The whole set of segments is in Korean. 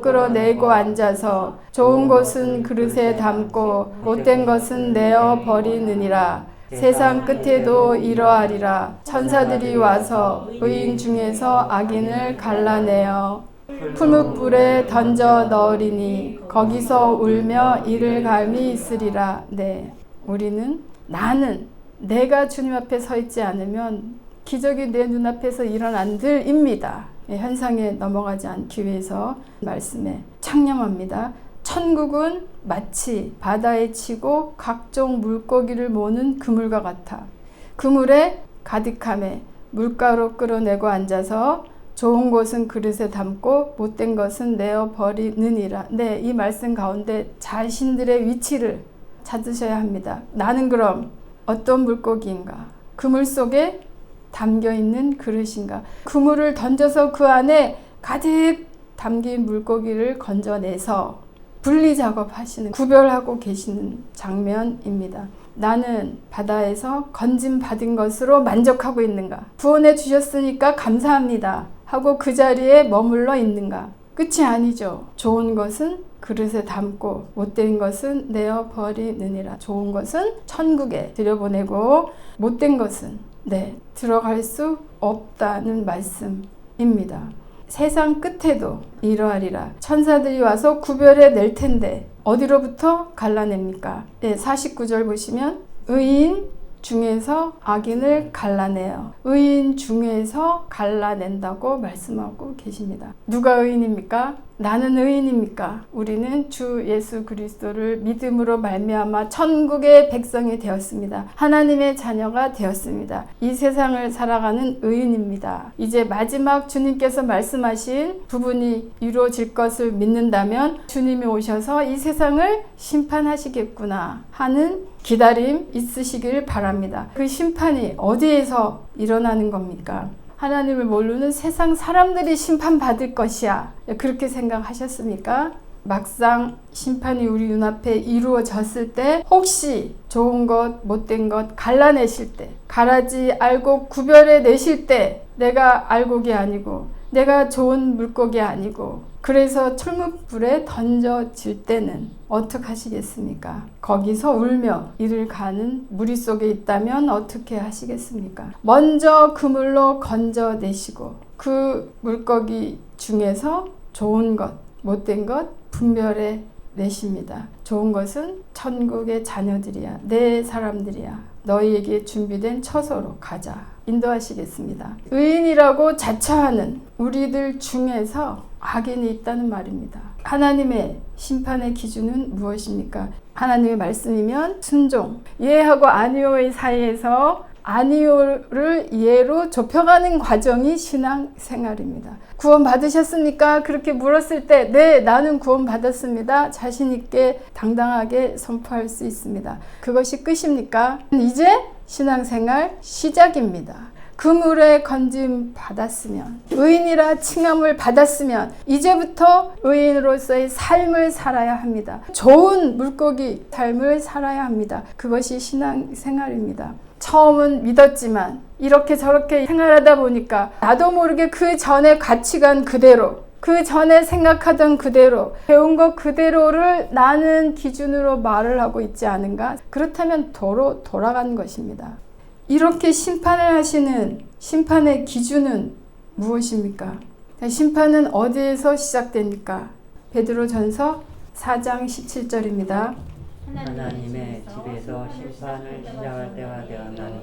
물가로 끌어내고 앉아서 좋은 것은 그릇에 담고 못된 것은 내어 버리느니라. 세상 끝에도 이러하리라. 천사들이 와서 의인 중에서 악인을 갈라내어 풀무불에 던져 넣으리니 거기서 울며 이를 갈미 있으리라. 네, 우리는 나는 내가 주님 앞에 서 있지 않으면 기적이 내 눈앞에서 일어난들입니다. 현상에 넘어가지 않기 위해서 말씀에 창념합니다. 천국은 마치 바다에 치고 각종 물고기를 모는 그물과 같아. 그물에 가득함에 물가로 끌어내고 앉아서 좋은 것은 그릇에 담고 못된 것은 내어 버리느니라. 네, 이 말씀 가운데 자신들의 위치를 찾으셔야 합니다. 나는 그럼 어떤 물고기인가? 그물 속에 담겨있는 그릇인가? 그물을 던져서 그 안에 가득 담긴 물고기를 건져내서 분리 작업하시는, 구별하고 계시는 장면입니다. 나는 바다에서 건짐 받은 것으로 만족하고 있는가? 구원해 주셨으니까 감사합니다 하고 그 자리에 머물러 있는가? 끝이 아니죠. 좋은 것은 그릇에 담고 못된 것은 내어 버리느니라. 좋은 것은 천국에 들여보내고 못된 것은 들어갈 수 없다는 말씀입니다. 세상 끝에도 이러하리라. 천사들이 와서 구별해 낼 텐데 어디로부터 갈라냅니까? 49절 보시면 의인 중에서 악인을 갈라내요. 의인 중에서 갈라낸다고 말씀하고 계십니다. 누가 의인입니까? 나는 의인입니까? 우리는 주 예수 그리스도를 믿음으로 말미암아 천국의 백성이 되었습니다. 하나님의 자녀가 되었습니다. 이 세상을 살아가는 의인입니다. 이제 마지막 주님께서 말씀하신 부분이 이루어질 것을 믿는다면 주님이 오셔서 이 세상을 심판하시겠구나 하는 기다림 있으시길 바랍니다. 그 심판이 어디에서 일어나는 겁니까? 하나님을 모르는 세상 사람들이 심판받을 것이야. 그렇게 생각하셨습니까? 막상 심판이 우리 눈앞에 이루어졌을 때 혹시 좋은 것, 못된 것 갈라내실 때, 가라지 알고 구별해 내실 때 내가 알곡이 아니고 내가 좋은 물고기 아니고 그래서 철무불에 던져질 때는 어떻게 하시겠습니까? 거기서 울며 이를 가는 무리 속에 있다면 어떻게 하시겠습니까? 먼저 그물로 건져내시고 그 물고기 중에서 좋은 것, 못된 것 분별해 내십니다. 좋은 것은 천국의 자녀들이야. 내 사람들이야. 너희에게 준비된 처소로 가자. 인도하시겠습니다. 의인이라고 자처하는 우리들 중에서 악인이 있다는 말입니다. 하나님의 심판의 기준은 무엇입니까? 하나님의 말씀이면 순종. 예하고 아니오의 사이에서 아니오를 예로 좁혀가는 과정이 신앙생활입니다. 구원 받으셨습니까? 그렇게 물었을 때 네, 나는 구원 받았습니다. 자신 있게 당당하게 선포할 수 있습니다. 그것이 끝입니까? 이제 신앙생활 시작입니다. 그물에 건짐 받았으면, 의인이라 칭함을 받았으면 이제부터 의인으로서의 삶을 살아야 합니다. 좋은 물고기 삶을 살아야 합니다. 그것이 신앙생활입니다. 처음은 믿었지만 이렇게 저렇게 생활하다 보니까 나도 모르게 그 전에 가치관 그대로, 그 전에 생각하던 그대로, 배운 것 그대로를 나는 기준으로 말을 하고 있지 않은가? 그렇다면 도로 돌아간 것입니다. 이렇게 심판을 하시는 심판의 기준은 무엇입니까? 심판은 어디에서 시작됩니까? 베드로전서 4장 17절입니다. 하나님의 집에서 심판을 시작할 때가 되었나니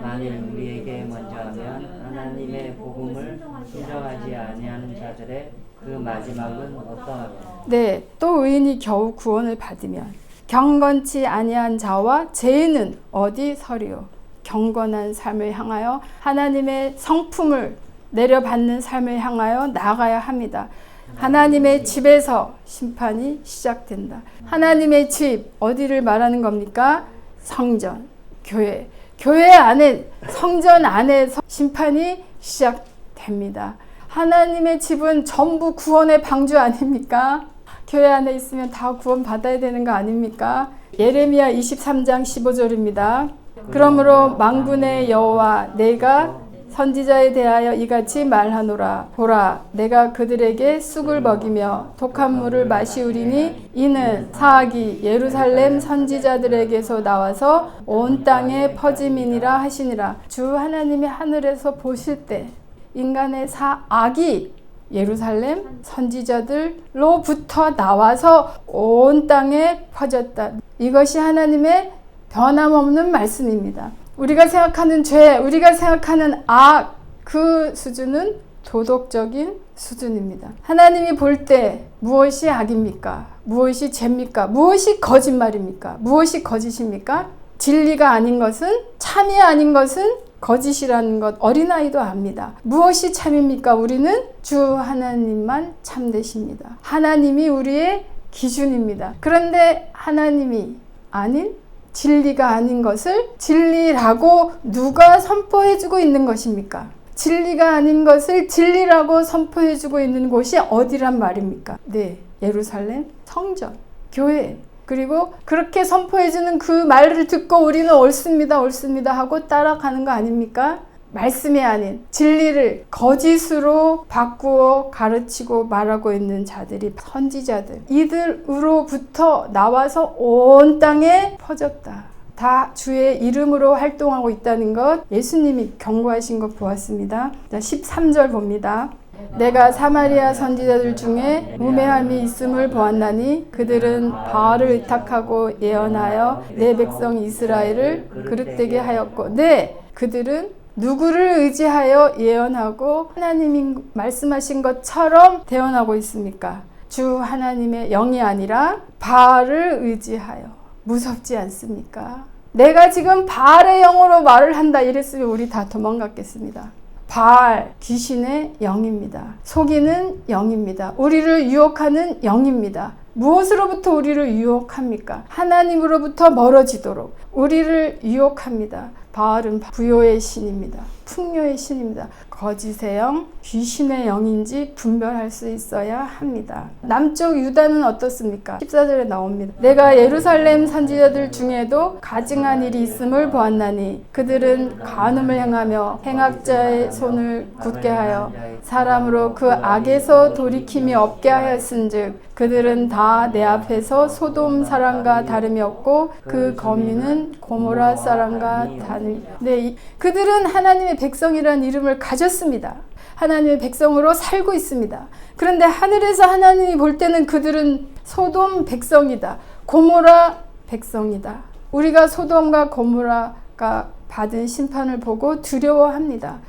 만일 우리에게 먼저 하면 하나님의 복음을 인정하지 아니하는 자들의 그 마지막은 어떠하며? 네, 또 의인이 겨우 구원을 받으면 경건치 아니한 자와 죄인은 어디 서리요? 경건한 삶을 향하여 하나님의 성품을 내려받는 삶을 향하여 나아가야 합니다. 하나님의 집에서 심판이 시작된다. 하나님의 집, 어디를 말하는 겁니까? 성전, 교회. 교회 안에, 성전 안에서 심판이 시작됩니다. 하나님의 집은 전부 구원의 방주 아닙니까? 교회 안에 있으면 다 구원 받아야 되는 거 아닙니까? 예레미야 23장 15절입니다. 그러므로 만군의 여호와 내가 선지자에 대하여 이같이 말하노라. 보라, 내가 그들에게 쑥을 먹이며 독한 물을 마시우리니 이는 사악이 예루살렘 선지자들에게서 나와서 온 땅에 퍼짐이니라 하시니라. 주 하나님이 하늘에서 보실 때 인간의 사악이 예루살렘 선지자들로부터 나와서 온 땅에 퍼졌다. 이것이 하나님의 변함없는 말씀입니다. 우리가 생각하는 죄, 우리가 생각하는 악, 그 수준은 도덕적인 수준입니다. 하나님이 볼 때 무엇이 악입니까? 무엇이 죄입니까? 무엇이 거짓말입니까? 무엇이 거짓입니까? 진리가 아닌 것은, 참이 아닌 것은 거짓이라는 것 어린아이도 압니다. 무엇이 참입니까? 우리는 주 하나님만 참되십니다. 하나님이 우리의 기준입니다. 그런데 하나님이 아닌, 진리가 아닌 것을 진리라고 누가 선포해주고 있는 것입니까? 진리가 아닌 것을 진리라고 선포해주고 있는 곳이 어디란 말입니까? 네, 예루살렘 성전, 교회. 그리고 그렇게 선포해주는 그 말을 듣고 우리는 옳습니다, 옳습니다 하고 따라가는 거 아닙니까? 말씀이 아닌 진리를 거짓으로 바꾸어 가르치고 말하고 있는 자들이 선지자들, 이들으로부터 나와서 온 땅에 퍼졌다. 다 주의 이름으로 활동하고 있다는 것 예수님이 경고하신 것 보았습니다. 13절 봅니다. 내가 사마리아 선지자들 중에 우매함이 있음을 보았나니 그들은 바알을 의탁하고 예언하여 내 백성 이스라엘을 그릇되게 하였고, 네, 그들은 누구를 의지하여 예언하고 하나님이 말씀하신 것처럼 대언하고 있습니까? 주 하나님의 영이 아니라 바알을 의지하여. 무섭지 않습니까? 내가 지금 바알의 영으로 말을 한다 이랬으면 우리 다 도망갔겠습니다. 바알, 귀신의 영입니다. 속이는 영입니다. 우리를 유혹하는 영입니다. 무엇으로부터 우리를 유혹합니까? 하나님으로부터 멀어지도록 우리를 유혹합니다. 바알은 부요의 신입니다. 풍요의 신입니다. 거짓의 영, 귀신의 영인지 분별할 수 있어야 합니다. 남쪽 유다는 어떻습니까? 14절에 나옵니다. 내가 예루살렘 선지자들 중에도 가증한 일이 있음을 보았나니 그들은 간음을 행하며 행악자의 손을 굳게 하여 사람으로 그 악에서 돌이킴이 없게 하였은즉 그들은 다 내 앞에서 소돔 사람과 다름이 없고 그 거민은 고모라 사람과 다름이. 네, 그들은 하나님의 백성이라는 이름을 가졌습니다. 하나님의 백성으로 살고 있습니다. 그런데 하늘에서 하나님이 볼 때는 그들은 소돔 백성이다, 고모라 백성이다. 우리가 소돔과 고모라가 받은 심판을 보고 두려워합니다.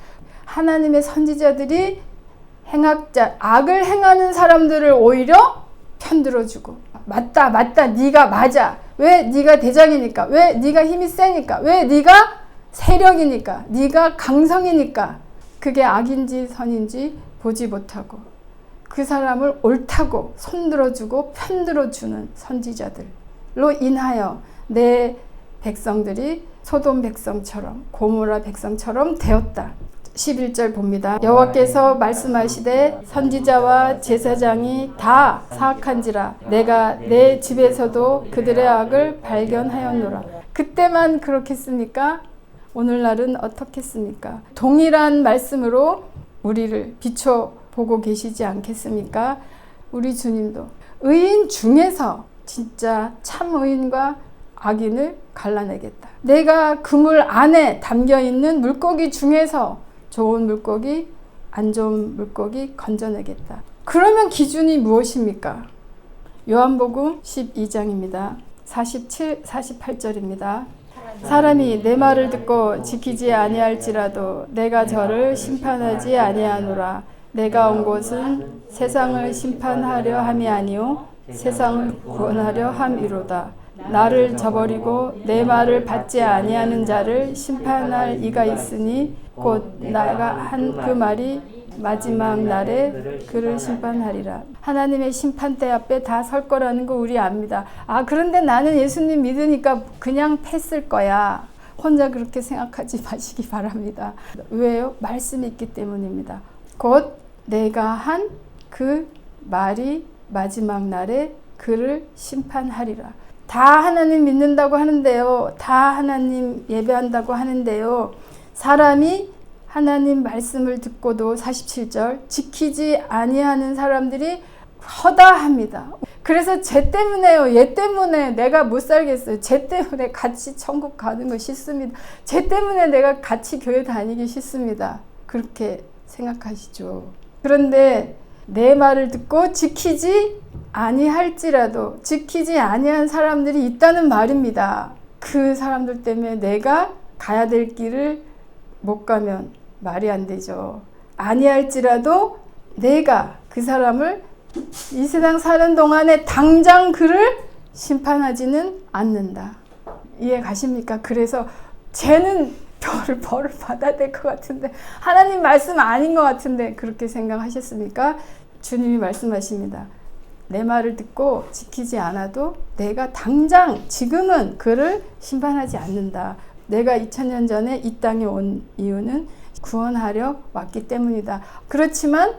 하나님의 선지자들이 행악자, 악을 행하는 사람들을 오히려 편들어주고, 맞다, 네가 맞아. 왜? 네가 대장이니까. 왜? 네가 힘이 세니까. 왜? 네가 세력이니까. 네가 강성이니까. 그게 악인지 선인지 보지 못하고 그 사람을 옳다고 손들어주고 편들어주는 선지자들로 인하여 내 백성들이 소돔 백성처럼, 고모라 백성처럼 되었다. 11절 봅니다. 여호와께서 말씀하시되 선지자와 제사장이 다 사악한지라 내가 내 집에서도 그들의 악을 발견하였노라. 그때만 그렇겠습니까? 오늘날은 어떻겠습니까? 동일한 말씀으로 우리를 비춰보고 계시지 않겠습니까? 우리 주님도 의인 중에서 진짜 참 의인과 악인을 갈라내겠다. 내가 그물 안에 담겨있는 물고기 중에서 좋은 물고기, 안 좋은 물고기 건져내겠다. 그러면 기준이 무엇입니까? 요한복음 12장입니다. 47, 48절입니다. 사람이 내 말을 듣고 지키지 아니할지라도 내가 저를 심판하지 아니하노라. 내가 온 곳은 세상을 심판하려 함이 아니요 세상을 구원하려 함이로다. 나를 저버리고 내 말을 받지 아니하는 자를 심판할 이가 있으니 곧 내가 한 그 말이 마지막 날에 그를 심판하리라. 하나님의 심판대 앞에 다 설 거라는 거 우리 압니다. 아, 그런데 나는 예수님 믿으니까 그냥 패쓸 거야. 혼자 그렇게 생각하지 마시기 바랍니다. 왜요? 말씀이 있기 때문입니다. 곧 내가 한 그 말이 마지막 날에 그를 심판하리라. 다 하나님 믿는다고 하는데요. 다 하나님 예배한다고 하는데요. 사람이 하나님 말씀을 듣고도 47절 지키지 아니하는 사람들이 허다합니다. 그래서 쟤 때문에요. 얘 때문에 내가 못 살겠어요. 쟤 때문에 같이 천국 가는 거 싫습니다. 쟤 때문에 내가 같이 교회 다니기 싫습니다. 그렇게 생각하시죠. 그런데 내 말을 듣고 지키지 아니할지라도 지키지 아니한 사람들이 있다는 말입니다. 그 사람들 때문에 내가 가야 될 길을 못 가면 말이 안 되죠. 아니할지라도 내가 그 사람을 이 세상 사는 동안에 당장 그를 심판하지는 않는다. 이해 가십니까? 그래서 쟤는 벌을 받아야 될 것 같은데 하나님 말씀 아닌 것 같은데 그렇게 생각하셨습니까? 주님이 말씀하십니다. 내 말을 듣고 지키지 않아도 내가 당장 지금은 그를 심판하지 않는다. 내가 2000년 전에 이 땅에 온 이유는 구원하려 왔기 때문이다. 그렇지만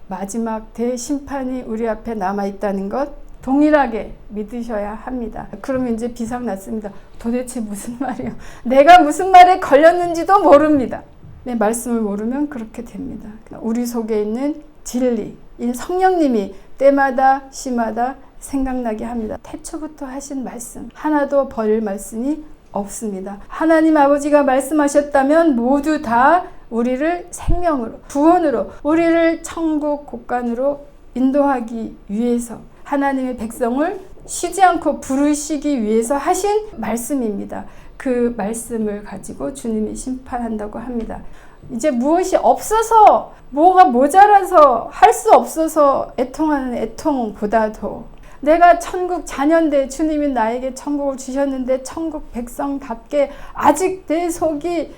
마지막 대심판이 우리 앞에 남아있다는 것 동일하게 믿으셔야 합니다. 그러면 이제 비상 났습니다. 도대체 무슨 말이요? 내가 무슨 말에 걸렸는지도 모릅니다. 내 말씀을 모르면 그렇게 됩니다. 우리 속에 있는 진리, 이 성령님이 때마다 시마다 생각나게 합니다. 태초부터 하신 말씀 하나도 버릴 말씀이 없습니다. 하나님 아버지가 말씀하셨다면 모두 다 우리를 생명으로, 구원으로, 우리를 천국 곳간으로 인도하기 위해서 하나님의 백성을 쉬지 않고 부르시기 위해서 하신 말씀입니다. 그 말씀을 가지고 주님이 심판한다고 합니다. 이제 무엇이 없어서, 뭐가 모자라서, 할 수 없어서 애통하는 애통보다도 내가 천국 자녀인데 주님이 나에게 천국을 주셨는데 천국 백성답게 아직 내 속이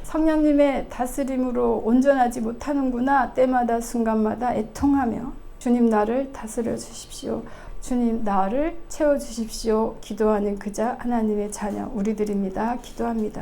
성령님의 다스림으로 온전하지 못하는구나. 때마다 순간마다 애통하며 주님 나를 다스려 주십시오. 주님 나를 채워주십시오. 기도하는 그자 하나님의 자녀 우리들입니다. 기도합니다.